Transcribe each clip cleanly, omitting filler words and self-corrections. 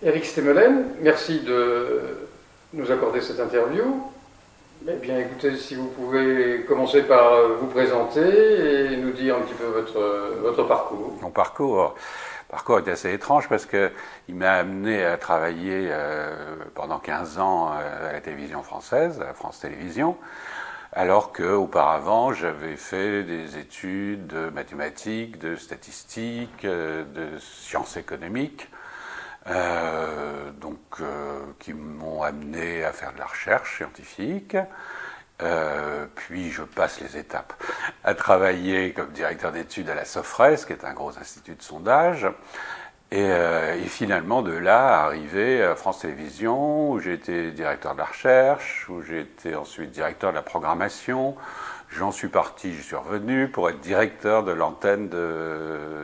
Éric Stemelen, merci de nous accorder cette interview. Eh bien, écoutez, si vous pouvez commencer par vous présenter et nous dire un petit peu votre parcours. Mon parcours est assez étrange parce qu'il m'a amené à travailler pendant 15 ans à la télévision française, à France Télévisions, alors qu'auparavant j'avais fait des études de mathématiques, de statistiques, de sciences économiques, qui m'ont amené à faire de la recherche scientifique. Puis je passe les étapes, à travailler comme directeur d'études à la Sofres, qui est un gros institut de sondage, et finalement de là arriver à France Télévisions, où j'ai été directeur de la recherche, où j'ai été ensuite directeur de la programmation. J'en suis parti, j'y suis revenu pour être directeur de l'antenne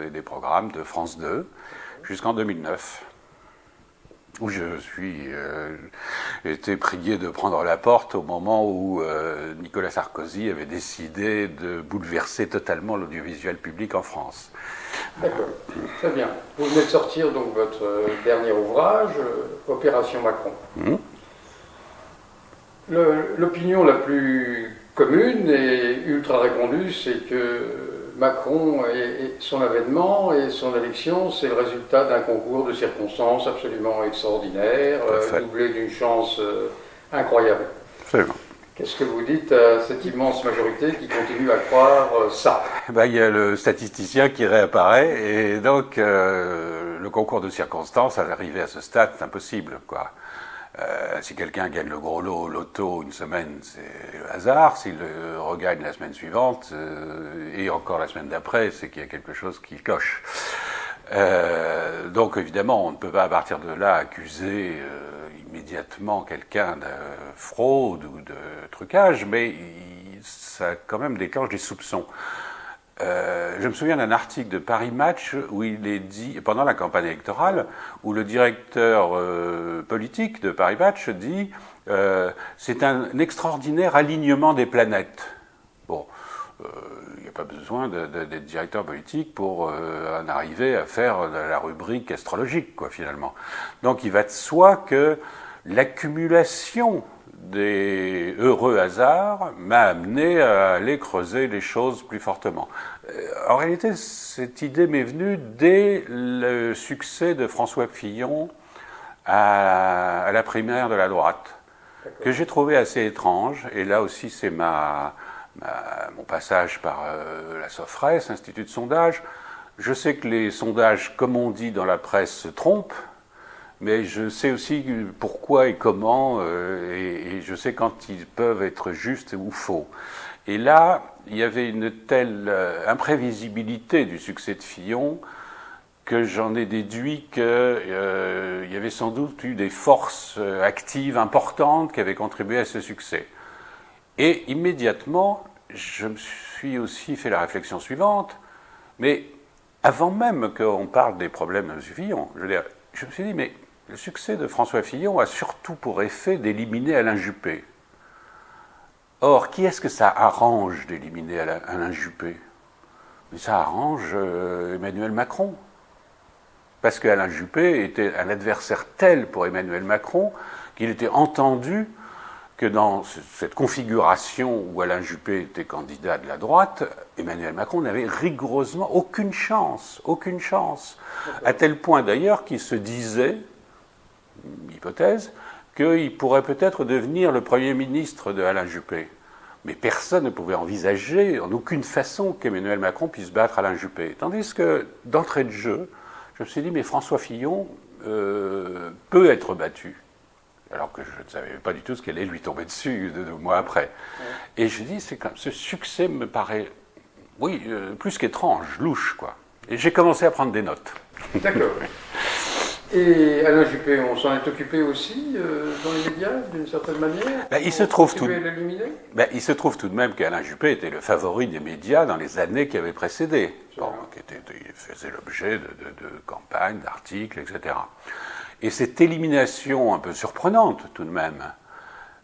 et des programmes de France 2 jusqu'en 2009. Où j'ai été prié de prendre la porte au moment où Nicolas Sarkozy avait décidé de bouleverser totalement l'audiovisuel public en France. D'accord, très bien. Vous venez de sortir donc votre dernier ouvrage, Opération Macron. L'opinion la plus commune et ultra répandue, c'est que Macron et son avènement et son élection, c'est le résultat d'un concours de circonstances absolument extraordinaire, doublé d'une chance incroyable. Absolument. Qu'est-ce que vous dites à cette immense majorité qui continue à croire ça? Il y a le statisticien qui réapparaît, et donc le concours de circonstances, à l'arrivée à ce stade, c'est impossible, quoi. Si quelqu'un gagne le gros lot au loto une semaine, c'est le hasard. S'il le regagne la semaine suivante, et encore la semaine d'après, c'est qu'il y a quelque chose qui cloche. Donc évidemment, on ne peut pas à partir de là accuser immédiatement quelqu'un de fraude ou de trucage, mais ça quand même déclenche des soupçons. Je me souviens d'un article de Paris Match où il est dit, pendant la campagne électorale, où le directeur politique de Paris Match dit c'est un extraordinaire alignement des planètes. Bon, il n'y a pas besoin d'être directeur politique pour en arriver à faire de la rubrique astrologique, quoi, finalement. Donc il va de soi que l'accumulation des heureux hasards m'a amené à aller creuser les choses plus fortement. En réalité, cette idée m'est venue dès le succès de François Fillon à la primaire de la droite, que j'ai trouvé assez étrange. Et là aussi, c'est mon passage par la Sofres, Institut de sondage. Je sais que les sondages, comme on dit dans la presse, se trompent, mais je sais aussi pourquoi et comment, et je sais quand ils peuvent être justes ou faux. Et là, il y avait une telle imprévisibilité du succès de Fillon que j'en ai déduit qu'il y avait sans doute eu des forces actives importantes qui avaient contribué à ce succès. Et immédiatement, je me suis aussi fait la réflexion suivante, mais avant même qu'on parle des problèmes de M. Fillon, je me suis dit, mais le succès de François Fillon a surtout pour effet d'éliminer Alain Juppé. Or, qui est-ce que ça arrange d'éliminer Alain Juppé? Mais ça arrange Emmanuel Macron. Parce qu'Alain Juppé était un adversaire tel pour Emmanuel Macron qu'il était entendu que dans cette configuration où Alain Juppé était candidat de la droite, Emmanuel Macron n'avait rigoureusement aucune chance, à tel point d'ailleurs qu'il se disait, hypothèse, qu'il pourrait peut-être devenir le Premier ministre de Alain Juppé. Mais personne ne pouvait envisager en aucune façon qu'Emmanuel Macron puisse battre Alain Juppé. Tandis que, d'entrée de jeu, je me suis dit, mais François Fillon peut être battu. Alors que je ne savais pas du tout ce qui allait lui tomber dessus 2 mois après. Et je dis, ce succès me paraît, plus qu'étrange, louche, quoi. Et j'ai commencé à prendre des notes. D'accord. Et Alain Juppé, on s'en est occupé aussi dans les médias, d'une certaine manière? Il se trouve tout de même qu'Alain Juppé était le favori des médias dans les années qui avaient précédé. Il faisait l'objet de campagnes, d'articles, etc. Et cette élimination un peu surprenante, tout de même,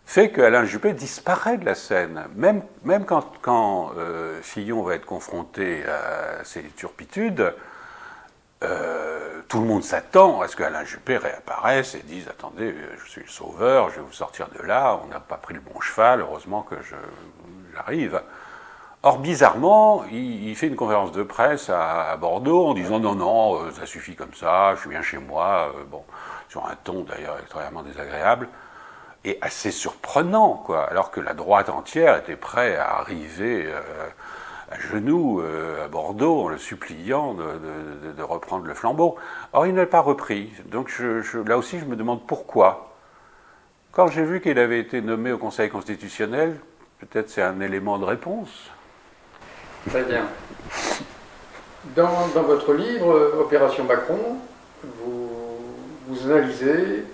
fait qu'Alain Juppé disparaît de la scène. Même quand Fillon va être confronté à ces turpitudes, tout le monde s'attend à ce qu'Alain Juppé réapparaisse et dise « Attendez, je suis le sauveur, je vais vous sortir de là, on n'a pas pris le bon cheval, heureusement que j'arrive ». Or, bizarrement, il fait une conférence de presse à Bordeaux en disant « Non, non, ça suffit comme ça, je suis bien chez moi », bon, sur un ton d'ailleurs extrêmement désagréable, et assez surprenant, quoi, alors que la droite entière était prête à arriver à genoux à Bordeaux en le suppliant de reprendre le flambeau. Or, il ne l'a pas repris. Donc là aussi, je me demande pourquoi. Quand j'ai vu qu'il avait été nommé au Conseil constitutionnel, peut-être c'est un élément de réponse. Très bien. Dans votre livre, Opération Macron, vous analysez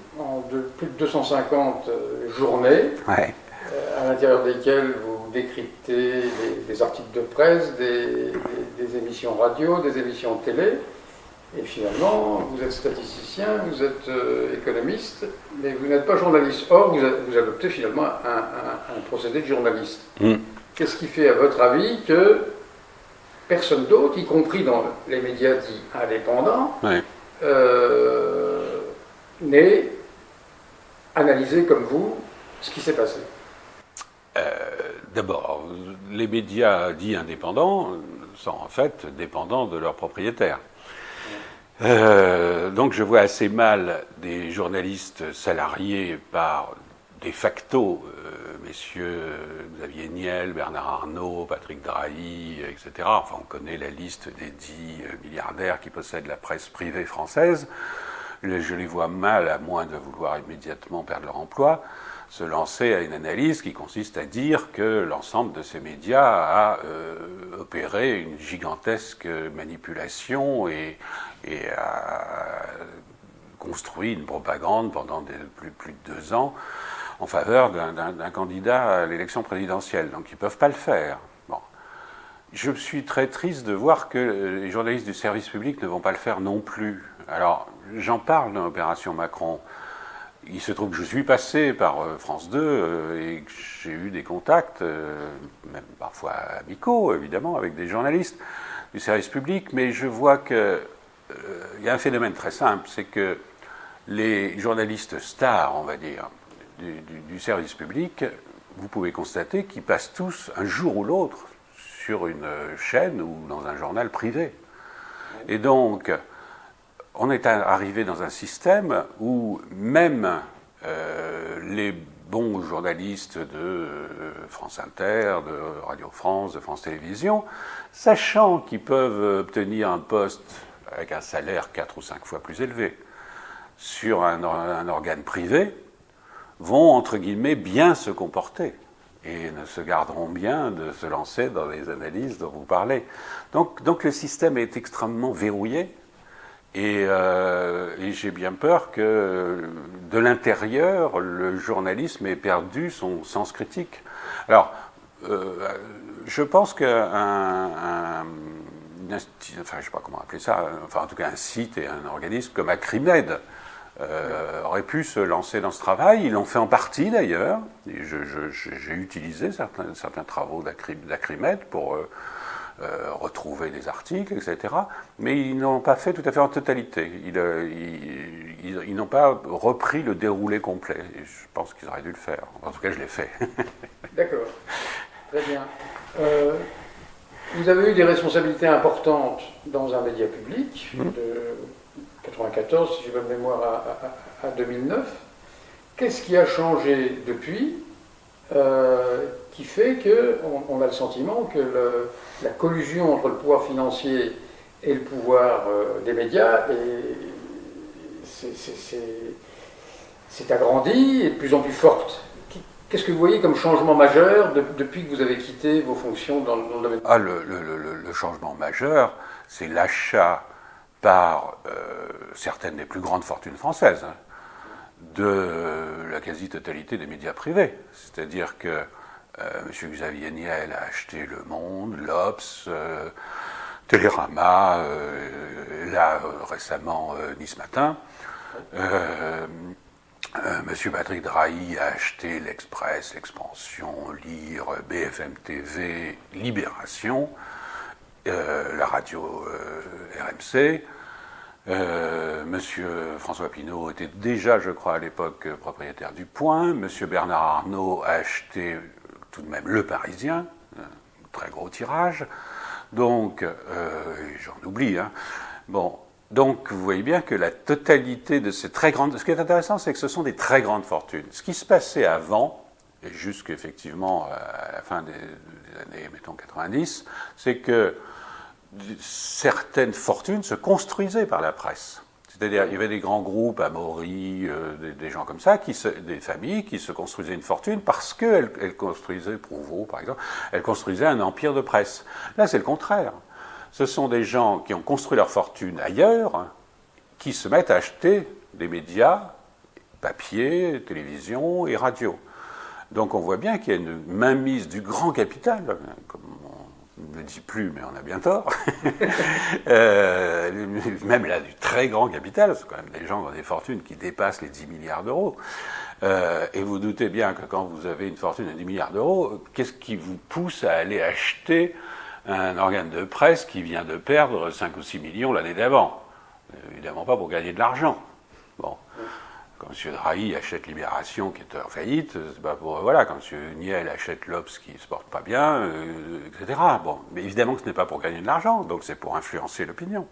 plus de 250 journées, ouais. À l'intérieur desquelles vous décryptez des articles de presse, des émissions radio, des émissions de télé, et finalement, vous êtes statisticien, vous êtes économiste, mais vous n'êtes pas journaliste. Or, vous adoptez finalement un procédé de journaliste. Qu'est-ce qui fait, à votre avis, que personne d'autre, y compris dans les médias dits indépendants, Ouais. n'ait analysé comme vous ce qui s'est passé? D'abord, les médias dits indépendants sont en fait dépendants de leurs propriétaires. Donc je vois assez mal des journalistes salariés par de facto, messieurs Xavier Niel, Bernard Arnault, Patrick Drahi, etc. Enfin, on connaît la liste des 10 milliardaires qui possèdent la presse privée française. Je les vois mal, à moins de vouloir immédiatement perdre leur emploi, se lancer à une analyse qui consiste à dire que l'ensemble de ces médias a opéré une gigantesque manipulation et a construit une propagande pendant plus de 2 ans en faveur d'un candidat à l'élection présidentielle. Donc ils ne peuvent pas le faire. Bon. Je suis très triste de voir que les journalistes du service public ne vont pas le faire non plus. Alors, j'en parle dans l'opération Macron. Il se trouve que je suis passé par France 2 et que j'ai eu des contacts, même parfois amicaux, évidemment, avec des journalistes du service public, mais je vois qu'il y a un phénomène très simple, c'est que les journalistes stars, on va dire, du service public, vous pouvez constater qu'ils passent tous, un jour ou l'autre, sur une chaîne ou dans un journal privé. Et donc, on est arrivé dans un système où même les bons journalistes de France Inter, de Radio France, de France Télévisions, sachant qu'ils peuvent obtenir un poste avec un salaire 4 ou 5 fois plus élevé sur un organe privé, vont, entre guillemets, bien se comporter et ne se garderont bien de se lancer dans les analyses dont vous parlez. Donc le système est extrêmement verrouillé. Et j'ai bien peur que de l'intérieur, le journalisme ait perdu son sens critique. Alors, je pense qu'un je ne sais pas comment appeler ça, enfin en tout cas un site et un organisme comme Acrimed aurait pu se lancer dans ce travail. Ils l'ont fait en partie d'ailleurs. J'ai utilisé certains travaux d'Acrimed pour retrouver des articles, etc. Mais ils n'ont pas fait tout à fait en totalité. Ils n'ont pas repris le déroulé complet. Et je pense qu'ils auraient dû le faire. En tout cas, je l'ai fait. D'accord. Très bien. Vous avez eu des responsabilités importantes dans un média public, de 1994, si j'ai bonne mémoire, à 2009. Qu'est-ce qui a changé depuis qui fait qu'on a le sentiment que la collusion entre le pouvoir financier et le pouvoir des médias s'est agrandie et de plus en plus forte? Qu'est-ce que vous voyez comme changement majeur depuis que vous avez quitté vos fonctions dans le domaine? Le changement majeur, c'est l'achat par certaines des plus grandes fortunes françaises de la quasi-totalité des médias privés. C'est-à-dire que M. Xavier Niel a acheté Le Monde, l'Obs, Télérama, là récemment Nice Matin. M. Patrick Drahi a acheté l'Express, l'Expansion, Lire, BFM TV, Libération, la radio RMC. Monsieur François Pinault était déjà, je crois, à l'époque propriétaire du Point. Monsieur Bernard Arnault a acheté tout de même Le Parisien, très gros tirage. Donc, j'en oublie, hein. Bon, donc vous voyez bien que la totalité de ces très grandes... Ce qui est intéressant, c'est que ce sont des très grandes fortunes. Ce qui se passait avant, et jusqu'effectivement à la fin des années, mettons, 90, c'est que certaines fortunes se construisaient par la presse. C'est-à-dire, il y avait des grands groupes, Amaury, des gens comme ça, des familles qui se construisaient une fortune parce qu'elles construisaient, Prouveau par exemple, elles construisaient un empire de presse. Là, c'est le contraire. Ce sont des gens qui ont construit leur fortune ailleurs, qui se mettent à acheter des médias, papier, télévision et radio. Donc on voit bien qu'il y a une mainmise du grand capital, comme on ne le dit plus, mais on a bien tort, même là du très grand capital, c'est quand même des gens qui ont des fortunes qui dépassent les 10 milliards d'euros. Et vous doutez bien que quand vous avez une fortune de 10 milliards d'euros, qu'est-ce qui vous pousse à aller acheter un organe de presse qui vient de perdre 5 ou 6 millions l'année d'avant? Évidemment pas pour gagner de l'argent. Bon. Quand M. Drahi achète Libération, qui est en faillite, c'est pas pour... Voilà, quand M. Niel achète l'Obs, qui ne se porte pas bien, etc. Bon, mais évidemment que ce n'est pas pour gagner de l'argent, donc c'est pour influencer l'opinion.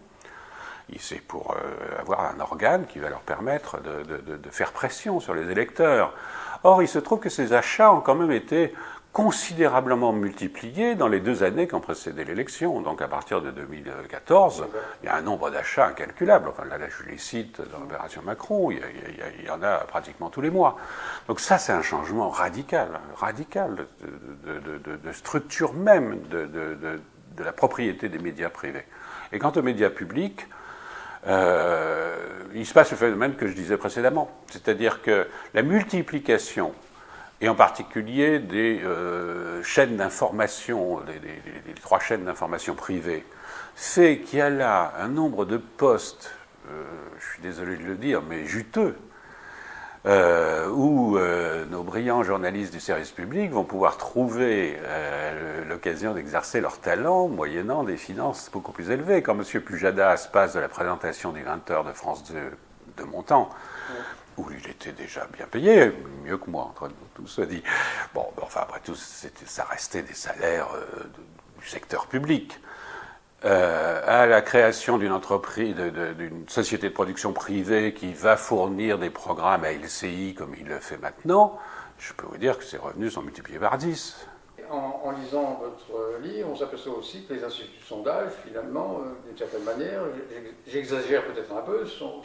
C'est pour avoir un organe qui va leur permettre de faire pression sur les électeurs. Or, il se trouve que ces achats ont quand même été considérablement multipliés dans les 2 années qui ont précédé l'élection. Donc à partir de 2014, il y a un nombre d'achats incalculable. Enfin là, je les cite dans l'opération Macron, il y en a pratiquement tous les mois. Donc ça, c'est un changement radical de structure même de la propriété des médias privés. Et quant aux médias publics, il se passe le phénomène que je disais précédemment, c'est-à-dire que la multiplication, et en particulier des chaînes d'information, les 3 chaînes d'information privées, fait qu'il y a là un nombre de postes, je suis désolé de le dire, mais juteux, où nos brillants journalistes du service public vont pouvoir trouver l'occasion d'exercer leur talent moyennant des finances beaucoup plus élevées. Quand M. Pujadas passe de la présentation des 20h de France 2 de mon temps, où il était déjà bien payé, mieux que moi, entre nous, tout se dit. Bon, enfin, après tout, ça restait des salaires du secteur public. À la création d'une entreprise, d'une société de production privée qui va fournir des programmes à LCI comme il le fait maintenant, je peux vous dire que ses revenus sont multipliés par 10. En lisant votre livre, on s'aperçoit aussi que les instituts de sondage, finalement, d'une certaine manière, j'exagère peut-être un peu, sont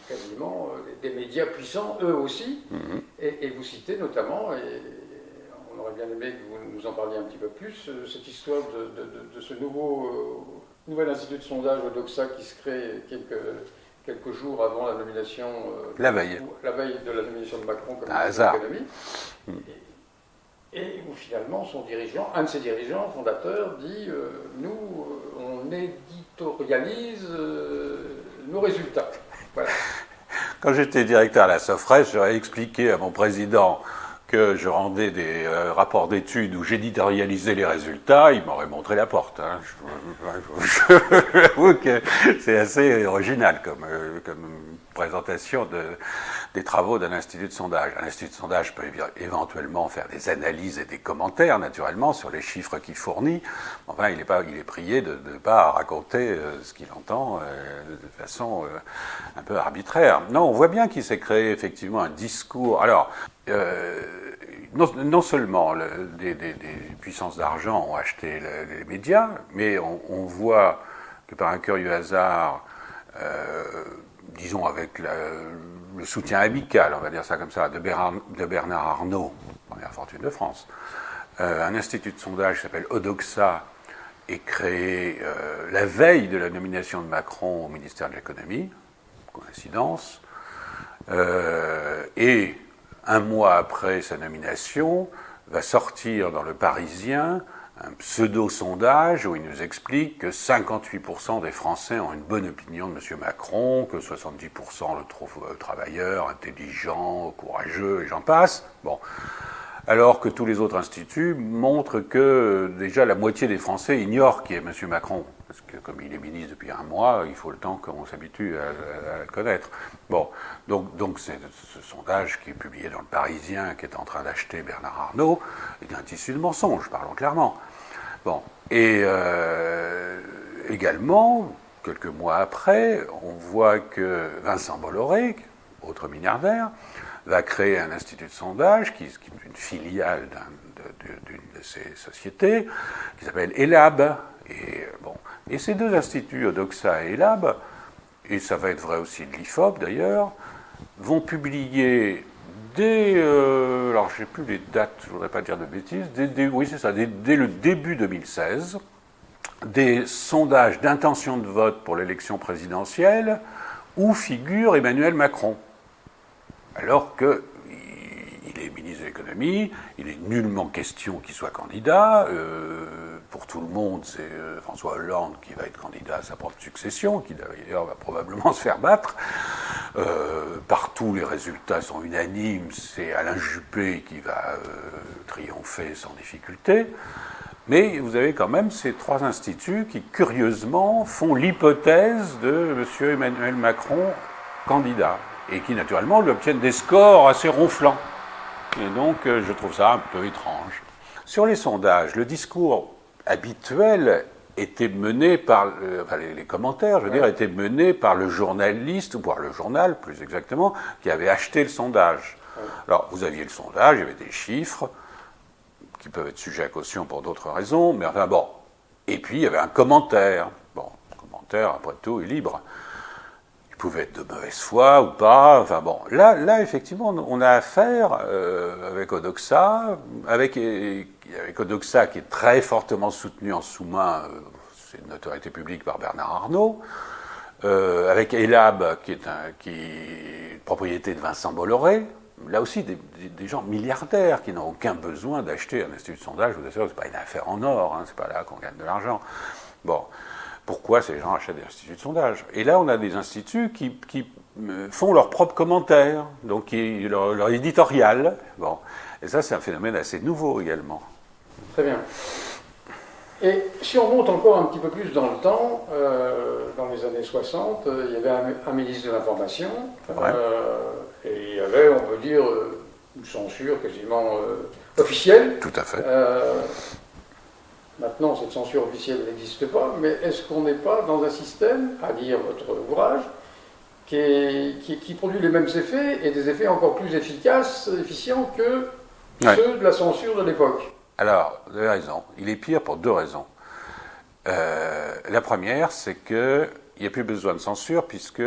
quasiment des médias puissants, eux aussi. Et vous citez notamment, et on aurait bien aimé que vous nous en parliez un petit peu plus, cette histoire de ce nouvel institut de sondage, Odoxa, qui se crée quelques jours avant la nomination... la veille de la nomination de Macron comme ministre de l'économie. Et où finalement son dirigeant, un de ses dirigeants fondateurs, dit nous, on éditorialise nos résultats. Voilà. Quand j'étais directeur à la Sofres, j'aurais expliqué à mon président que je rendais des rapports d'études où j'éditorialisais les résultats, il m'aurait montré la porte. Hein. J'avoue que c'est assez original comme présentation des travaux d'un institut de sondage. Un institut de sondage peut éventuellement faire des analyses et des commentaires, naturellement, sur les chiffres qu'il fournit. Enfin, il est prié de ne pas raconter ce qu'il entend de façon un peu arbitraire. Non, on voit bien qu'il s'est créé effectivement un discours. Alors, non seulement des puissances d'argent ont acheté les médias, mais on voit que par un curieux hasard, disons avec le soutien amical, on va dire ça comme ça, de Bernard Arnault, première fortune de France, un institut de sondage qui s'appelle Odoxa est créé la veille de la nomination de Macron au ministère de l'économie, coïncidence, et un mois après sa nomination, va sortir dans Le Parisien un pseudo-sondage où il nous explique que 58% des Français ont une bonne opinion de M. Macron, que 70% le trouvent travailleur, intelligent, courageux, et j'en passe. Bon. alors que tous les autres instituts montrent que déjà la moitié des Français ignorent qui est M. Macron. Parce que comme il est ministre depuis un mois, il faut le temps qu'on s'habitue à le connaître. Bon, donc c'est ce sondage qui est publié dans le Parisien, qui est en train d'acheter Bernard Arnault, est un tissu de mensonges, parlons clairement. Bon, et également, quelques mois après, on voit que Vincent Bolloré, autre milliardaire, va créer un institut de sondage qui est une filiale d'une de ces sociétés, qui s'appelle ELAB. Et ces deux instituts, Odoxa et ELAB, et ça va être vrai aussi de l'IFOP d'ailleurs, vont publier alors je ne sais plus les dates, je ne voudrais pas dire de bêtises, oui c'est ça, dès le début 2016, des sondages d'intention de vote pour l'élection présidentielle où figure Emmanuel Macron. Alors qu'il est ministre de l'économie, il est nullement question qu'il soit candidat. Pour tout le monde, c'est François Hollande qui va être candidat à sa propre succession, qui d'ailleurs va probablement se faire battre. Partout, les résultats sont unanimes. C'est Alain Juppé qui va triompher sans difficulté. Mais vous avez quand même ces trois instituts qui, curieusement, font l'hypothèse de M. Emmanuel Macron candidat, et qui, naturellement, lui obtiennent des scores assez ronflants. Et donc, je trouve ça un peu étrange. Sur les sondages, le discours habituel était mené par, les commentaires, je veux dire, étaient menés par le journaliste, ou par le journal, plus exactement, qui avait acheté le sondage. Alors, vous aviez le sondage, il y avait des chiffres, qui peuvent être sujets à caution pour d'autres raisons, mais enfin bon. Et puis, il y avait un commentaire. Bon, le commentaire, après tout, est libre. Il pouvait être de mauvaise foi ou pas. Enfin bon, là effectivement, on a affaire avec Odoxa, avec Odoxa qui est très fortement soutenu en sous-main, c'est une autorité publique par Bernard Arnault, avec ELAB qui est propriété de Vincent Bolloré. Là aussi, des gens milliardaires qui n'ont aucun besoin d'acheter un institut de sondage. Je vous assure que ce n'est pas une affaire en or, hein, c'est pas là qu'on gagne de l'argent. Bon, pourquoi ces gens achètent des instituts de sondage? Et là, on a des instituts qui font leurs propres commentaires, donc leur éditorial. Bon, et ça, c'est un phénomène assez nouveau également. Très bien. Et si on monte encore un petit peu plus dans le temps, dans les années 60, il y avait un ministre de l'Information, et il y avait, on peut dire, une censure quasiment officielle. Tout à fait. Maintenant, cette censure officielle n'existe pas, mais est-ce qu'on n'est pas dans un système, à lire votre ouvrage, qui produit les mêmes effets, et des effets encore plus efficients que ceux de la censure de l'époque? Alors, vous avez raison. Il est pire pour deux raisons. La première, c'est qu'il n'y a plus besoin de censure puisque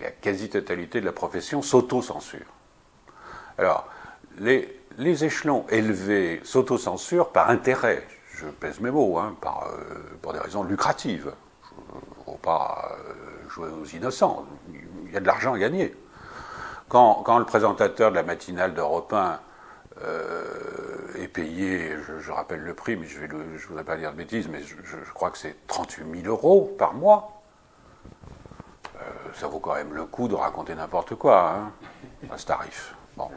la quasi-totalité de la profession s'auto-censure. Alors, les échelons élevés s'auto-censurent par intérêt. Je pèse mes mots, hein, pour des raisons lucratives. Il ne faut pas jouer aux innocents. Il y a de l'argent à gagner. Quand le présentateur de la matinale d'Europe 1 est payé, je rappelle le prix, mais je ne voudrais pas dire de bêtises, mais je crois que c'est 38 000 € par mois. Ça vaut quand même le coup de raconter n'importe quoi, hein, à ce tarif. Bon.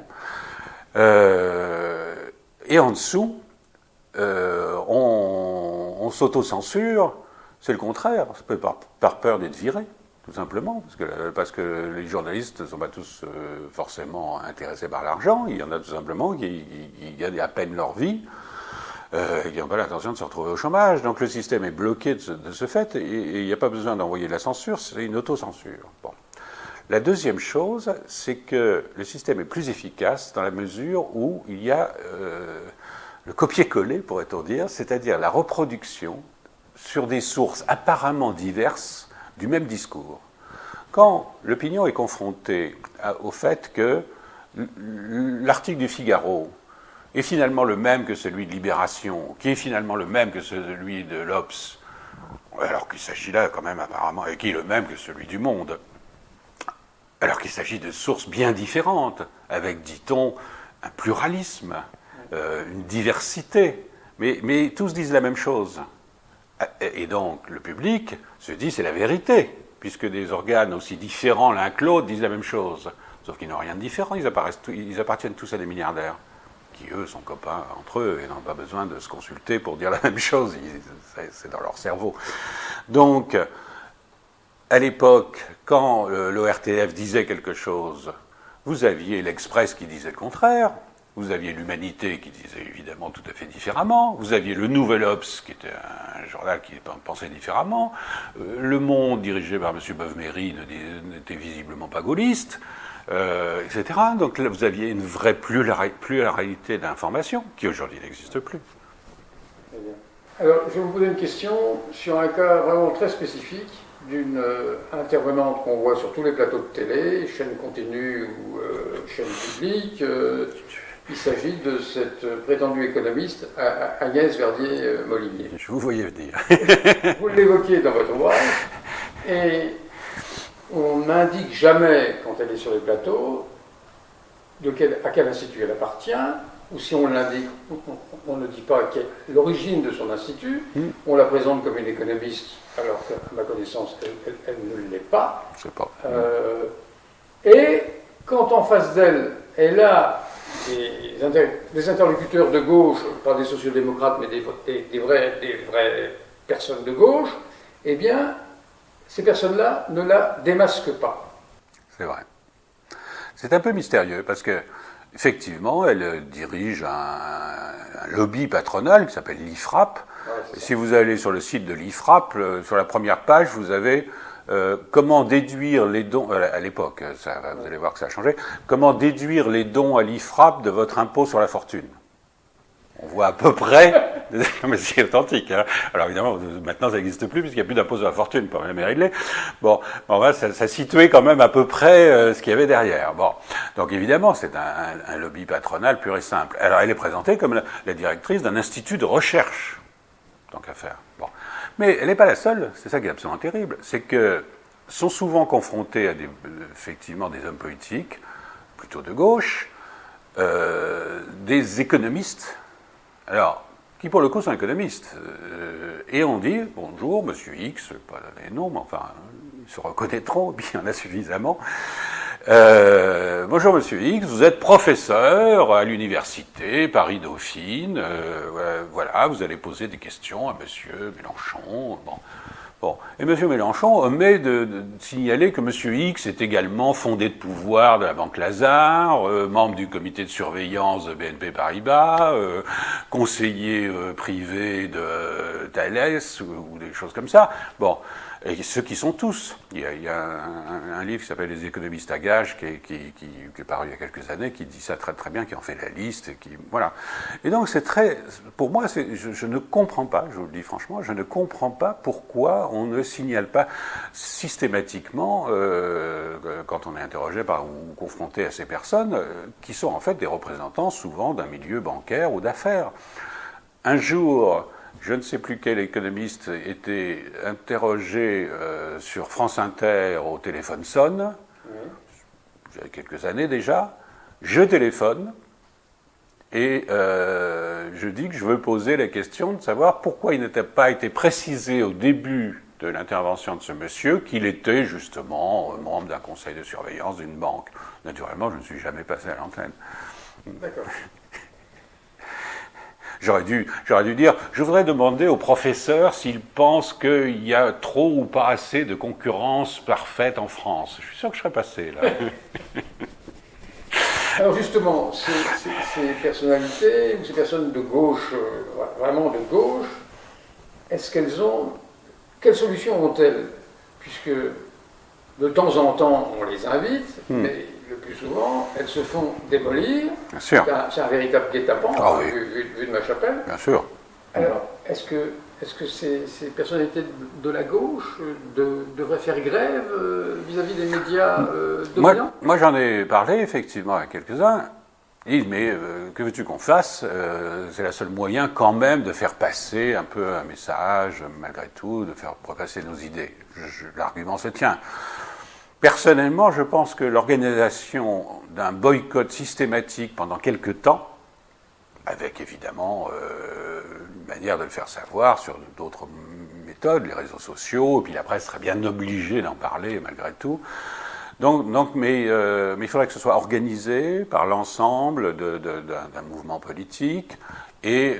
Et en dessous, on s'auto-censure, c'est le contraire, c'est par peur d'être viré. Tout simplement, parce que les journalistes ne sont pas tous forcément intéressés par l'argent. Il y en a tout simplement qui gagnent à peine leur vie, qui n'ont pas l'intention de se retrouver au chômage. Donc le système est bloqué de ce fait, et il n'y a pas besoin d'envoyer de la censure, c'est une autocensure. Bon. La deuxième chose, c'est que le système est plus efficace dans la mesure où il y a le copier-coller, pourrait-on dire, c'est-à-dire la reproduction sur des sources apparemment diverses du même discours. Quand l'opinion est confrontée au fait que l'article du Figaro est finalement le même que celui de Libération, qui est finalement le même que celui de l'Obs, alors qu'il s'agit là quand même apparemment, et qui est le même que celui du Monde, alors qu'il s'agit de sources bien différentes, avec, dit-on, un pluralisme, une diversité, mais tous disent la même chose. Et donc, le public se dit c'est la vérité, puisque des organes aussi différents l'un que l'autre disent la même chose. Sauf qu'ils n'ont rien de différent, ils appartiennent tous à des milliardaires, qui, eux, sont copains entre eux et n'ont pas besoin de se consulter pour dire la même chose, c'est dans leur cerveau. Donc, à l'époque, quand l'ORTF disait quelque chose, vous aviez l'Express qui disait le contraire, vous aviez l'Humanité qui disait évidemment tout à fait différemment, vous aviez le Nouvel Obs qui était un journal qui pensait différemment, Le Monde dirigé par M. Beuve-Méry n'était visiblement pas gaulliste, etc. Donc là, vous aviez une vraie pluralité d'informations qui aujourd'hui n'existe plus. Très bien. Alors, je vais vous poser une question sur un cas vraiment très spécifique d'une intervenante qu'on voit sur tous les plateaux de télé, chaîne continue ou chaîne publique. Il s'agit de cette prétendue économiste Agnès Verdier-Molinier. Je vous voyais venir. Vous l'évoquiez dans votre ouvrage, et on n'indique jamais, quand elle est sur les plateaux, à quel institut elle appartient, ou si on l'indique, on ne dit pas l'origine de son institut, on la présente comme une économiste, alors qu'à ma connaissance, elle ne l'est pas. Je sais pas. Et quand en face d'elle, elle a des interlocuteurs de gauche, pas des sociodémocrates, mais des vraies personnes de gauche, eh bien, ces personnes-là ne la démasquent pas. C'est vrai. C'est un peu mystérieux, parce que effectivement, elle dirige un lobby patronal qui s'appelle l'IFRAP. Ouais, si vous allez sur le site de l'IFRAP, sur la première page, vous avez comment déduire les dons, à l'époque, vous allez voir que ça a changé, comment déduire les dons à l'IFRAP de votre impôt sur la fortune. On voit à peu près, mais c'est authentique. Hein. Alors évidemment, maintenant ça n'existe plus puisqu'il n'y a plus d'impôt sur la fortune, pas même réglé. Bon, ça situait quand même à peu près ce qu'il y avait derrière. Bon, donc évidemment, c'est un lobby patronal pur et simple. Alors elle est présentée comme la directrice d'un institut de recherche, tant qu'à faire. Bon, mais elle n'est pas la seule. C'est ça qui est absolument terrible, c'est que sont souvent confrontés à effectivement des hommes politiques plutôt de gauche, des économistes. Alors, qui pour le coup sont économistes. Et on dit, bonjour, monsieur X, pas les noms, mais enfin, ils se reconnaîtront, puis il y en a suffisamment. Bonjour monsieur X, vous êtes professeur à l'université Paris-Dauphine, voilà, vous allez poser des questions à monsieur Mélenchon. Bon. Et M. Mélenchon omet de signaler que M. X est également fondé de pouvoir de la Banque Lazare, membre du comité de surveillance de BNP Paribas, conseiller privé de Thales ou des choses comme ça. Bon, et ceux qui sont tous. Il y a un livre qui s'appelle Les économistes à gages qui est paru il y a quelques années, qui dit ça très très bien, qui en fait la liste, et voilà. Et donc c'est très, pour moi, je ne comprends pas, je vous le dis franchement, je ne comprends pas pourquoi on ne signale pas systématiquement, quand on est interrogé ou confronté à ces personnes, qui sont en fait des représentants souvent d'un milieu bancaire ou d'affaires. Un jour, je ne sais plus quel économiste était interrogé sur France Inter au téléphone sonne, il y a quelques années déjà, je téléphone et je dis que je veux poser la question de savoir pourquoi il n'était pas été précisé au début de l'intervention de ce monsieur qu'il était justement membre d'un conseil de surveillance d'une banque. Naturellement, je ne suis jamais passé à l'antenne. D'accord. J'aurais dû dire, je voudrais demander au professeur s'il pense qu'il y a trop ou pas assez de concurrence parfaite en France. Je suis sûr que je serais passé, là. Alors justement, ces personnalités, ces personnes de gauche, vraiment de gauche, est-ce qu'elles ont... Quelles solutions ont-elles? Puisque de temps en temps, on les invite, mais le plus souvent, elles se font démolir. Bien sûr. C'est un véritable guet-apens, oui. vu de ma chapelle. Bien sûr. Alors, est-ce que ces personnalités de la gauche devraient faire grève vis-à-vis des médias dominants? Moi, j'en ai parlé, effectivement, à quelques-uns. Ils disent, mais que veux-tu qu'on fasse? C'est le seul moyen, quand même, de faire passer un peu un message, malgré tout, de faire progresser nos idées. L'argument se tient. Personnellement, je pense que l'organisation d'un boycott systématique pendant quelque temps, avec évidemment une manière de le faire savoir sur d'autres méthodes, les réseaux sociaux, et puis la presse serait bien obligée d'en parler malgré tout, Mais il faudrait que ce soit organisé par l'ensemble d'un mouvement politique et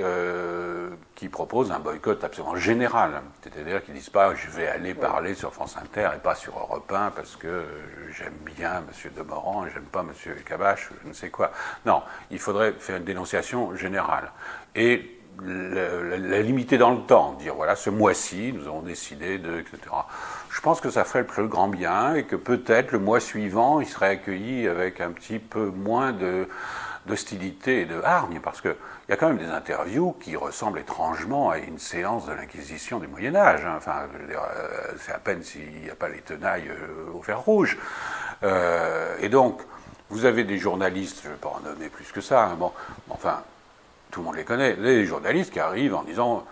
qui propose un boycott absolument général. C'est-à-dire qu'ils ne disent pas « je vais aller parler sur France Inter et pas sur Europe 1 parce que j'aime bien M. Demorand et j'aime pas M. Kabache, je ne sais quoi ». Non, il faudrait faire une dénonciation générale. Et la limiter dans le temps, dire voilà, ce mois-ci, nous avons décidé de, etc. Je pense que ça ferait le plus grand bien et que peut-être le mois suivant, il serait accueilli avec un petit peu moins d'hostilité et de hargne, parce qu'il y a quand même des interviews qui ressemblent étrangement à une séance de l'Inquisition du Moyen-Âge. Hein. Enfin, je veux dire, c'est à peine s'il n'y a pas les tenailles au fer rouge. Et donc, vous avez des journalistes, je ne vais pas en nommer plus que ça, hein, bon, enfin, tout le monde les connaît, les journalistes qui arrivent en disant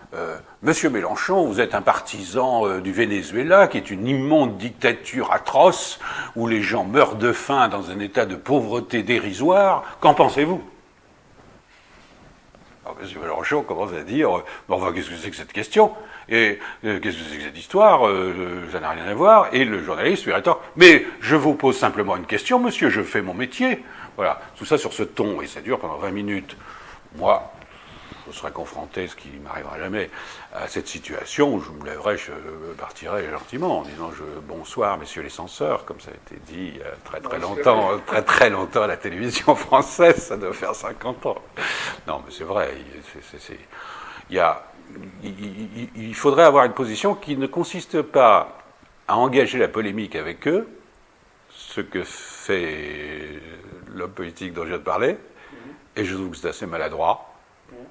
Monsieur Mélenchon, vous êtes un partisan du Venezuela, qui est une immonde dictature atroce, où les gens meurent de faim dans un état de pauvreté dérisoire. Qu'en pensez-vous ? Alors Monsieur Mélenchon commence à dire enfin, qu'est-ce que c'est que cette question ? Et qu'est-ce que c'est que cette histoire ? Ça n'a rien à voir. Et le journaliste lui rétorque mais je vous pose simplement une question, monsieur, je fais mon métier. Voilà, tout ça sur ce ton, et ça dure pendant 20 minutes. Moi, je serais confronté, ce qui ne m'arrivera jamais, à cette situation où je me lèverais, je partirais gentiment en disant bonsoir, messieurs les censeurs, comme ça a été dit il y a très longtemps à la télévision française, ça doit faire 50 ans. Non, mais c'est vrai, il faudrait avoir une position qui ne consiste pas à engager la polémique avec eux, ce que fait l'homme politique dont je viens de parler, et je trouve que c'est assez maladroit,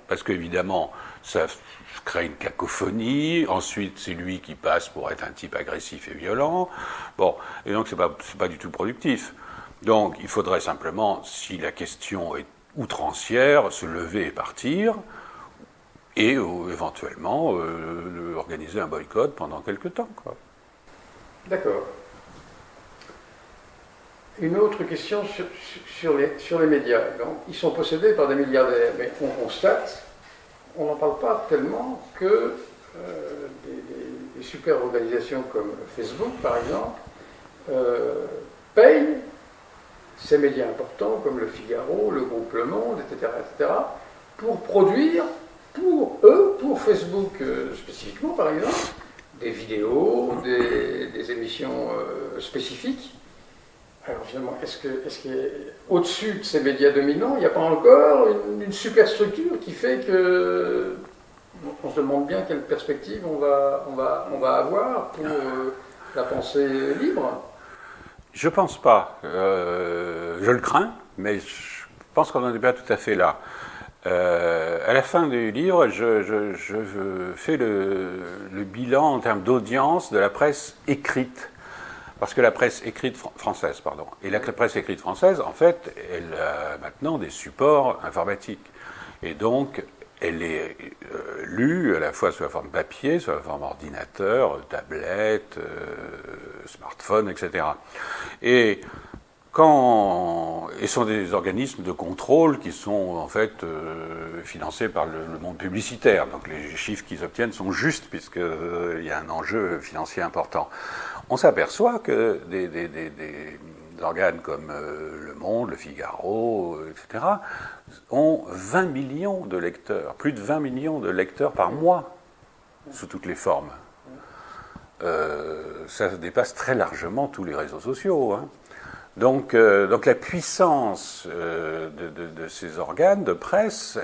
parce qu'évidemment, ça crée une cacophonie, ensuite c'est lui qui passe pour être un type agressif et violent, bon, et donc c'est pas du tout productif. Donc il faudrait simplement, si la question est outrancière, se lever et partir, et éventuellement organiser un boycott pendant quelque temps, quoi. D'accord. Une autre question sur les médias. Donc, ils sont possédés par des milliardaires, mais on constate, on n'en parle pas tellement, que des super organisations comme Facebook, par exemple, payent ces médias importants comme Le Figaro, le groupe Le Monde, etc., pour produire, pour eux, pour Facebook spécifiquement, par exemple, des vidéos, des émissions spécifiques. Alors finalement, est-ce qu'au-dessus de ces médias dominants, il n'y a pas encore une superstructure qui fait que on se demande bien quelle perspective on va avoir pour la pensée libre ? Je pense pas. Je le crains, mais je pense qu'on n'en est pas tout à fait là. À la fin du livre, je fais le bilan en termes d'audience de la presse écrite. Parce que la presse écrite française, et la presse écrite française, en fait, elle a maintenant des supports informatiques. Et donc, elle est lue à la fois sous la forme papier, sous la forme ordinateur, tablette, smartphone, etc. Et sont des organismes de contrôle qui sont en fait financés par le monde publicitaire. Donc les chiffres qu'ils obtiennent sont justes puisqu'il y a un enjeu financier important. On s'aperçoit que des organes comme Le Monde, Le Figaro, etc., ont 20 millions de lecteurs, plus de 20 millions de lecteurs par mois, sous toutes les formes. Ça dépasse très largement tous les réseaux sociaux, hein. Donc la puissance de ces organes de presse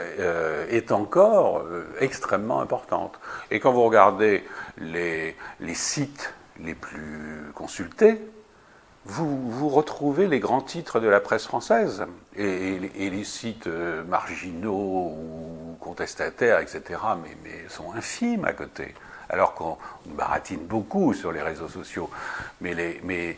est encore extrêmement importante. Et quand vous regardez les sites les plus consultés, vous retrouvez les grands titres de la presse française. Et les sites marginaux ou contestataires, etc., mais sont infimes à côté. Alors qu'on baratine beaucoup sur les réseaux sociaux. Mais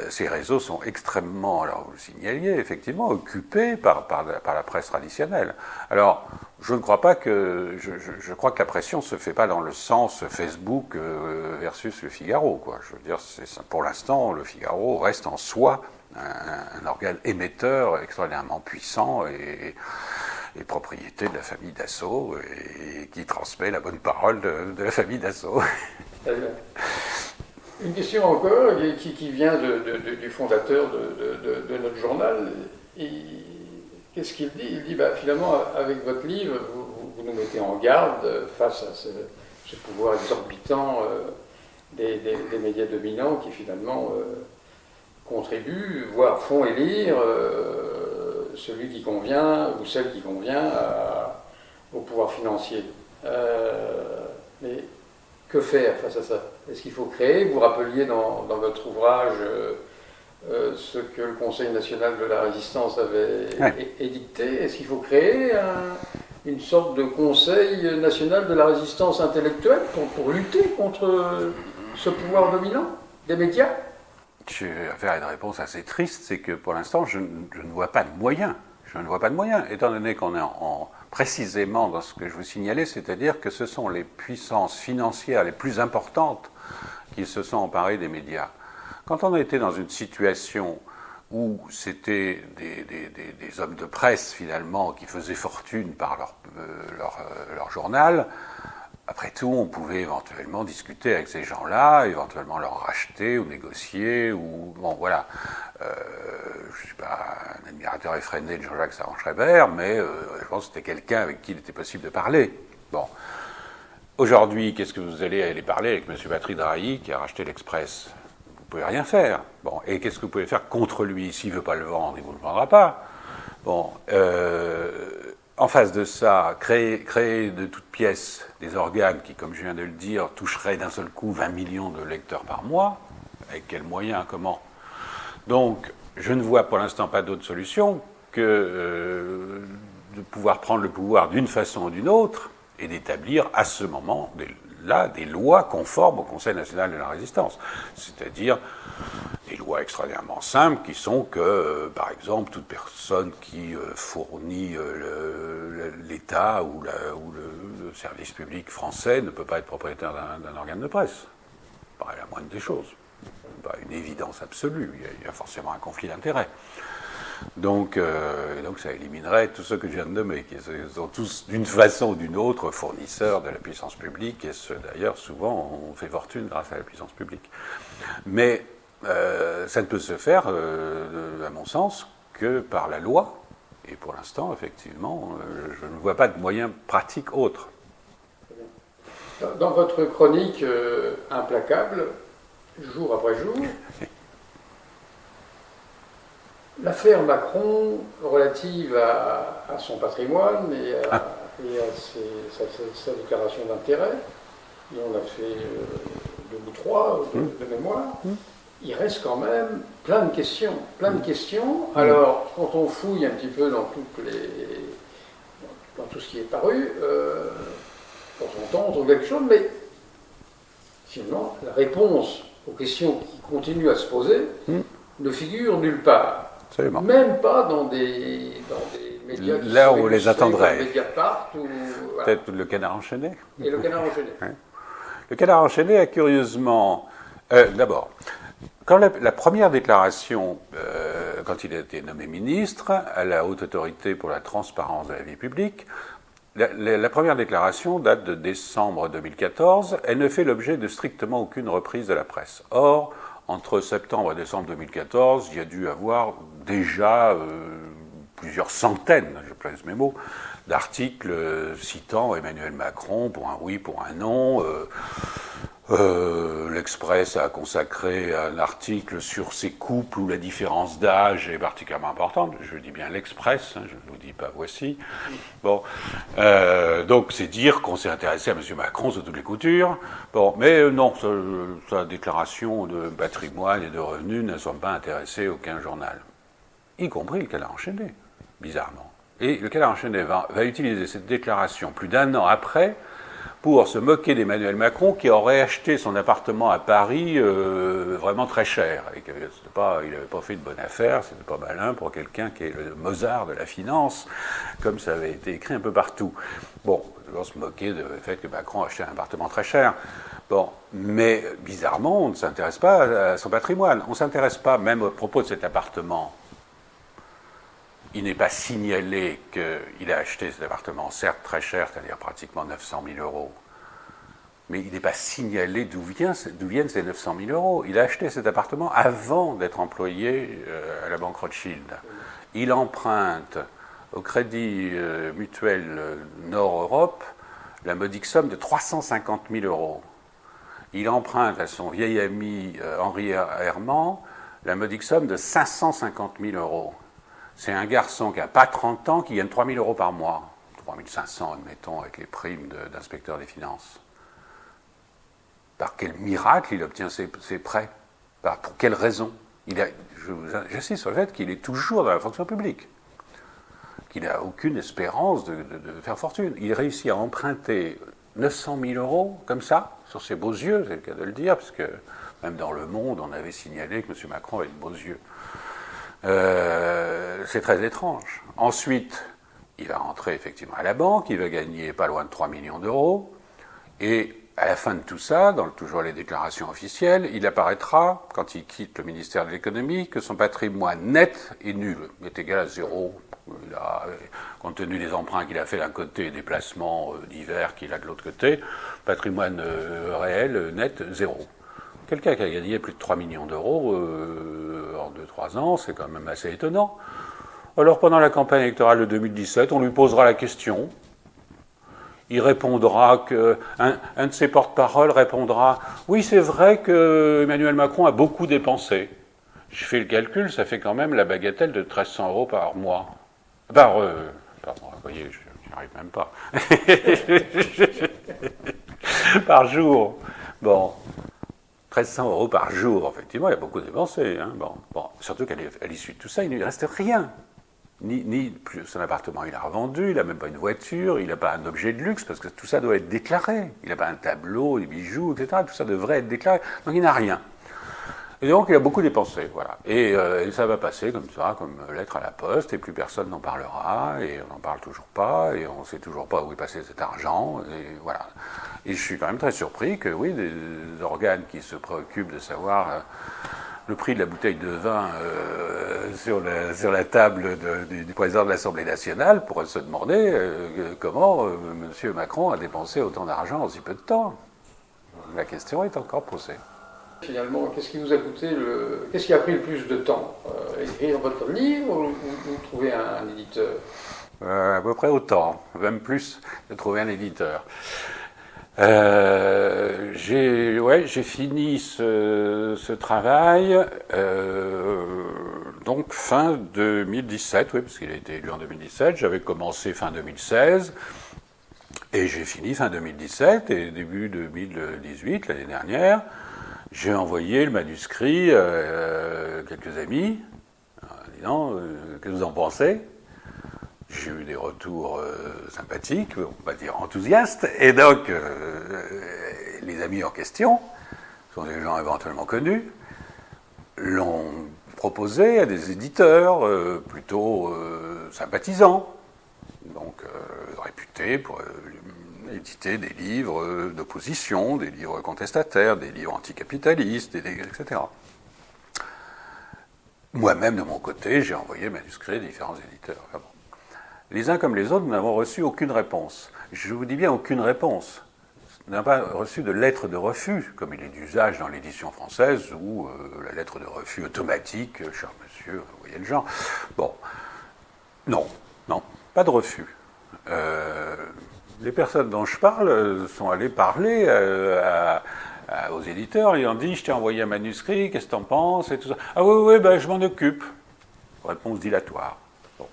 ces réseaux sont extrêmement, alors vous le signaliez, effectivement, occupés par la presse traditionnelle. Alors, je ne crois pas que... Je crois que la pression ne se fait pas dans le sens Facebook versus Le Figaro, quoi. Je veux dire, pour l'instant, Le Figaro reste en soi un organe émetteur extraordinairement puissant et propriété de la famille Dassault et qui transmet la bonne parole de la famille Dassault. Très bien. Une question encore qui vient du fondateur de notre journal. Qu'est-ce qu'il dit? Il dit, bah, finalement, avec votre livre, vous nous mettez en garde face à ce pouvoir exorbitant des médias dominants qui finalement contribuent, voire font élire celui qui convient ou celle qui convient au pouvoir financier. Mais que faire face à ça? Est-ce qu'il faut créer? Vous rappeliez dans votre ouvrage ce que le Conseil national de la résistance avait édicté. Est-ce qu'il faut créer une sorte de Conseil national de la résistance intellectuelle pour lutter contre ce pouvoir dominant des médias? Je vais faire une réponse assez triste, c'est que pour l'instant, je ne vois pas de moyens. Je ne vois pas de moyens, étant donné qu'on est précisément dans ce que je vous signalais, c'est-à-dire que ce sont les puissances financières les plus importantes qui se sont emparées des médias. Quand on était dans une situation où c'était des hommes de presse, finalement, qui faisaient fortune par leur journal, après tout, on pouvait éventuellement discuter avec ces gens-là, éventuellement leur racheter ou négocier, ou... Bon, voilà. Je ne suis pas un admirateur effréné de Jean-Jacques Saran-Schreiber, mais je pense que c'était quelqu'un avec qui il était possible de parler. Bon. Aujourd'hui, qu'est-ce que vous allez aller parler avec M. Patrick Drahi, qui a racheté l'Express? Vous ne pouvez rien faire. Bon. Et qu'est-ce que vous pouvez faire contre lui? S'il ne veut pas le vendre, il ne vous le vendra pas. Bon. En face de ça, créer de toutes pièces des organes qui, comme je viens de le dire, toucheraient d'un seul coup 20 millions de lecteurs par mois, avec quels moyens, comment? Donc, je ne vois pour l'instant pas d'autre solution que de pouvoir prendre le pouvoir d'une façon ou d'une autre et d'établir à ce moment-là des lois conformes au Conseil national de la résistance. C'est-à-dire des lois extraordinairement simples qui sont que, par exemple, toute personne qui fournit l'État ou le service public français ne peut pas être propriétaire d'un organe de presse. Ça paraît la moindre des choses. Pas une évidence absolue, il y a forcément un conflit d'intérêts. Donc ça éliminerait tous ceux que je viens de nommer, qui sont tous d'une façon ou d'une autre fournisseurs de la puissance publique, et ceux d'ailleurs souvent ont fait fortune grâce à la puissance publique. Mais ça ne peut se faire, à mon sens, que par la loi, et pour l'instant, effectivement, je ne vois pas de moyens pratiques autres. Dans votre chronique implacable, jour après jour, l'affaire Macron relative à son patrimoine et à sa déclaration d'intérêt, dont on a fait 2 ou 3 de mémoire, il reste quand même plein de questions. Alors, quand on fouille un petit peu dans tout ce qui est paru, de temps en temps on trouve quelque chose, mais finalement, la réponse aux questions qui continuent à se poser ne figure nulle part. Absolument. Même pas dans des médias qui là sont où on les attendrait. Mediapart ou voilà. Peut-être le Canard enchaîné. Et le Canard enchaîné. Ouais. Le Canard enchaîné a curieusement... D'abord, quand la première déclaration, quand il a été nommé ministre à la Haute Autorité pour la transparence de la vie publique, la première déclaration date de décembre 2014. Elle ne fait l'objet de strictement aucune reprise de la presse. Or, entre septembre et décembre 2014, il y a dû avoir déjà plusieurs centaines, je place mes mots, d'articles citant Emmanuel Macron pour un oui, pour un non. L'Express a consacré un article sur ces couples où la différence d'âge est particulièrement importante. Je dis bien l'Express, je ne vous dis pas Voici. Bon, donc c'est dire qu'on s'est intéressé à M. Macron sous toutes les coutures. Bon, mais non, sa déclaration de patrimoine et de revenus ne sont pas intéressés à aucun journal, y compris le Canard enchaîné, bizarrement. Et le Canard enchaîné va utiliser cette déclaration plus d'1 an après pour se moquer d'Emmanuel Macron qui aurait acheté son appartement à Paris vraiment très cher. Et il n'avait pas fait de bonne affaire, c'était pas malin pour quelqu'un qui est le Mozart de la finance, comme ça avait été écrit un peu partout. Bon, on va se moquer du fait que Macron a acheté un appartement très cher. Bon, mais bizarrement, on ne s'intéresse pas à son patrimoine. On ne s'intéresse pas, même à propos de cet appartement. Il n'est pas signalé qu'il a acheté cet appartement, certes très cher, c'est-à-dire pratiquement 900 000 euros, mais il n'est pas signalé d'où viennent ces 900 000 euros. Il a acheté cet appartement avant d'être employé à la banque Rothschild. Il emprunte au Crédit Mutuel Nord-Europe la modique somme de 350 000 euros. Il emprunte à son vieil ami Henri Herman la modique somme de 550 000 euros. C'est un garçon qui n'a pas 30 ans, qui gagne 3 000 euros par mois. 3 500, admettons, avec les primes d'inspecteur des finances. Par quel miracle il obtient ces prêts? Pour quelle raison? J'insiste sur le fait qu'il est toujours dans la fonction publique, qu'il n'a aucune espérance de faire fortune. Il réussit à emprunter 900 000 euros, comme ça, sur ses beaux yeux, c'est le cas de le dire, parce que même dans Le Monde, on avait signalé que M. Macron avait de beaux yeux. C'est très étrange. Ensuite, il va rentrer effectivement à la banque, il va gagner pas loin de 3 millions d'euros, et à la fin de tout ça, dans toujours les déclarations officielles, il apparaîtra, quand il quitte le ministère de l'économie, que son patrimoine net est nul, est égal à zéro. Compte tenu des emprunts qu'il a fait d'un côté et des placements divers qu'il a de l'autre côté, patrimoine réel, net, zéro. Quelqu'un qui a gagné plus de 3 millions d'euros en 2-3 ans, c'est quand même assez étonnant. Alors pendant la campagne électorale de 2017, on lui posera la question. Il répondra un de ses porte-parole répondra « Oui, c'est vrai que Emmanuel Macron a beaucoup dépensé. » Je fais le calcul, ça fait quand même la bagatelle de 1 300 euros par mois. Pardon, vous voyez, je n'y arrive même pas. Par jour. Bon, 1 300 euros par jour, effectivement, il a beaucoup dépensé. Hein. Bon, surtout qu'à l'issue de tout ça, il ne lui reste rien. Ni son appartement, il a revendu, il n'a même pas une voiture, il n'a pas un objet de luxe, parce que tout ça doit être déclaré. Il n'a pas un tableau, des bijoux, etc. Tout ça devrait être déclaré. Donc il n'a rien. Et donc il a beaucoup dépensé, voilà. Et ça va passer comme ça, comme lettre à la poste, et plus personne n'en parlera, et on n'en parle toujours pas, et on ne sait toujours pas où est passé cet argent, et voilà. Et je suis quand même très surpris que, oui, des organes qui se préoccupent de savoir le prix de la bouteille de vin sur la table du président de l'Assemblée nationale pourrait se demander comment M. Macron a dépensé autant d'argent en si peu de temps. La question est encore posée. Finalement, qu'est-ce qui vous a coûté qu'est-ce qui a pris le plus de temps? Écrire votre livre ou trouver un éditeur? À peu près autant, même plus de trouver un éditeur. J'ai fini ce travail donc fin 2017, oui, parce qu'il a été élu en 2017. J'avais commencé fin 2016 et j'ai fini fin 2017 et début 2018, l'année dernière. J'ai envoyé le manuscrit à quelques amis en disant « Qu'est-ce que vous en pensez ?» J'ai eu des retours sympathiques, on va dire enthousiastes, et donc les amis en question, sont des gens éventuellement connus, l'ont proposé à des éditeurs plutôt sympathisants, donc réputés pour éditer des livres d'opposition, des livres contestataires, des livres anticapitalistes, etc. Moi-même, de mon côté, j'ai envoyé le manuscrit à différents éditeurs. Enfin bon. Les uns comme les autres, nous n'avons reçu aucune réponse. Je vous dis bien aucune réponse. Nous n'avons pas reçu de lettre de refus, comme il est d'usage dans l'édition française, ou la lettre de refus automatique, cher monsieur, vous voyez le genre. Bon, non, pas de refus. Les personnes dont je parle sont allées parler aux éditeurs, ils ont dit « Je t'ai envoyé un manuscrit, qu'est-ce que t'en penses ?» et tout ça. « Ah oui, ben, je m'en occupe. » Réponse dilatoire. Bon.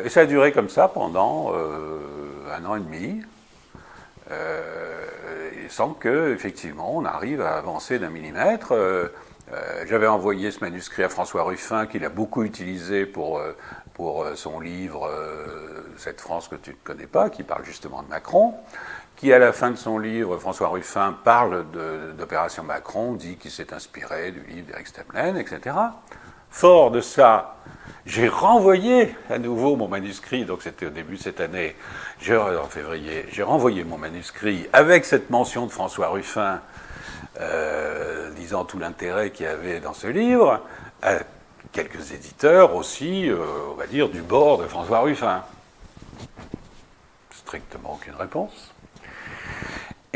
Et ça a duré comme ça pendant 1 an et demi, sans que, effectivement, on arrive à avancer d'1 millimètre. J'avais envoyé ce manuscrit à François Ruffin, qu'il a beaucoup utilisé pour son livre « Cette France que tu ne connais pas », qui parle justement de Macron, qui, à la fin de son livre, François Ruffin parle d'Opération Macron, dit qu'il s'est inspiré du livre d'Éric Stemlen, etc. Fort de ça, j'ai renvoyé à nouveau mon manuscrit, donc c'était au début de cette année, en février, j'ai renvoyé mon manuscrit avec cette mention de François Ruffin, disant tout l'intérêt qu'il y avait dans ce livre, à quelques éditeurs aussi, on va dire, du bord de François Ruffin. Strictement aucune réponse.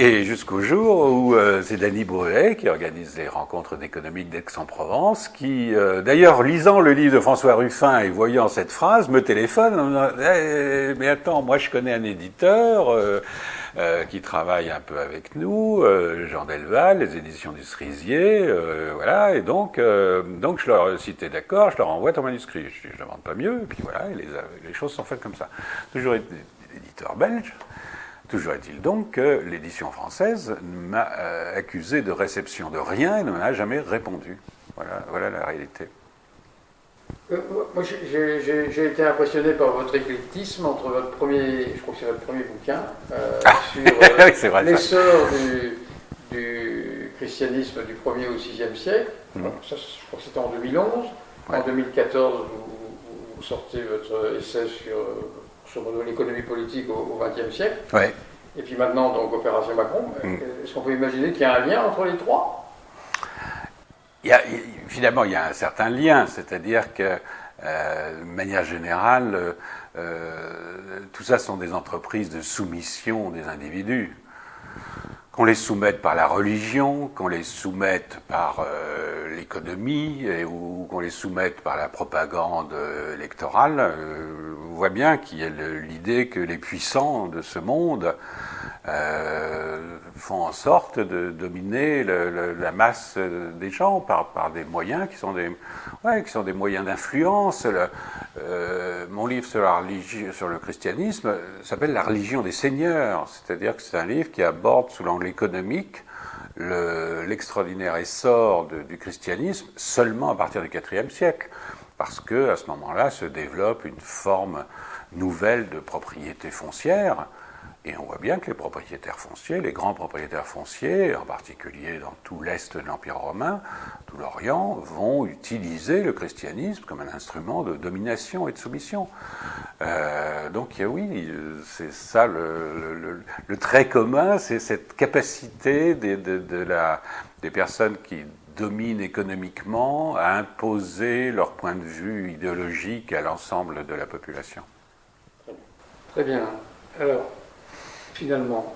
Et jusqu'au jour où c'est Dany Bruet qui organise les rencontres économiques d'Aix-en-Provence, qui, d'ailleurs, lisant le livre de François Ruffin et voyant cette phrase, me téléphone en me disant mais attends, moi je connais un éditeur qui travaille un peu avec nous, Jean Delval, les éditions du Cerisier, voilà, et donc je leur, si t'es d'accord, je leur envoie ton manuscrit. Je ne demande pas mieux, et puis voilà, et les choses sont faites comme ça. Toujours éditeur belge. Toujours est-il donc que l'édition française m'a accusé de réception de rien et ne m'a jamais répondu. Voilà la réalité. Moi, j'ai été impressionné par votre éclectisme entre votre premier, je crois que c'est votre premier bouquin, sur oui, l'essor du christianisme du 1er au 6e siècle. Ça, je crois que c'était en 2011. Ouais. En 2014, vous sortez votre essai sur l'économie politique au XXe siècle. Ouais. Et puis maintenant, donc, Opération Macron. Est-ce qu'on peut imaginer qu'il y a un lien entre les trois ? Finalement, il y a un certain lien, c'est-à-dire que, de manière générale, tout ça sont des entreprises de soumission des individus. Qu'on les soumette par la religion, qu'on les soumette par l'économie, ou qu'on les soumette par la propagande électorale, on voit bien qu'il y a l'idée que les puissants de ce monde font en sorte de dominer la masse des gens par des moyens qui sont des moyens d'influence. Mon livre sur le christianisme s'appelle La religion des seigneurs, c'est-à-dire que c'est un livre qui aborde sous l'angle économique l'extraordinaire essor du christianisme seulement à partir du IVe siècle, parce que à ce moment-là se développe une forme nouvelle de propriété foncière. Et on voit bien que les propriétaires fonciers, les grands propriétaires fonciers, en particulier dans tout l'Est de l'Empire romain, tout l'Orient, vont utiliser le christianisme comme un instrument de domination et de soumission. Donc oui, c'est ça le trait commun, c'est cette capacité des personnes qui dominent économiquement à imposer leur point de vue idéologique à l'ensemble de la population. Très bien. Alors, finalement,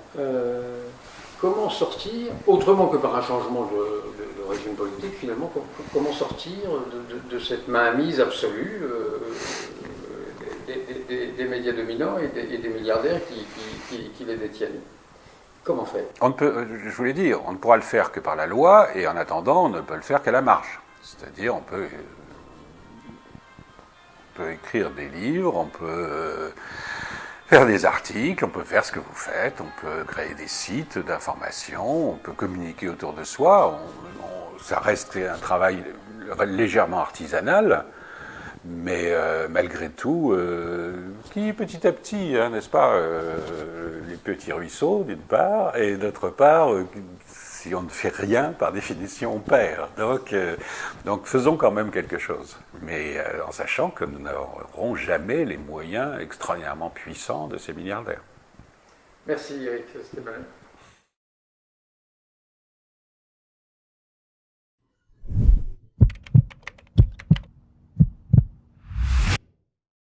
comment sortir, autrement que par un changement de régime politique, finalement, comment sortir de cette mainmise absolue des médias dominants et des milliardaires qui les détiennent? Comment faire? Je vous l'ai dit, on ne pourra le faire que par la loi, et en attendant, on ne peut le faire qu'à la marge. C'est-à-dire, on peut écrire des livres, on peut faire des articles, on peut faire ce que vous faites, on peut créer des sites d'information, on peut communiquer autour de soi. Ça reste un travail légèrement artisanal, mais malgré tout, qui petit à petit, n'est-ce pas, les petits ruisseaux d'une part, et d'autre part, si on ne fait rien, par définition, on perd. Donc faisons quand même quelque chose, mais en sachant que nous n'aurons jamais les moyens extraordinairement puissants de ces milliardaires. Merci Eric Stéphane.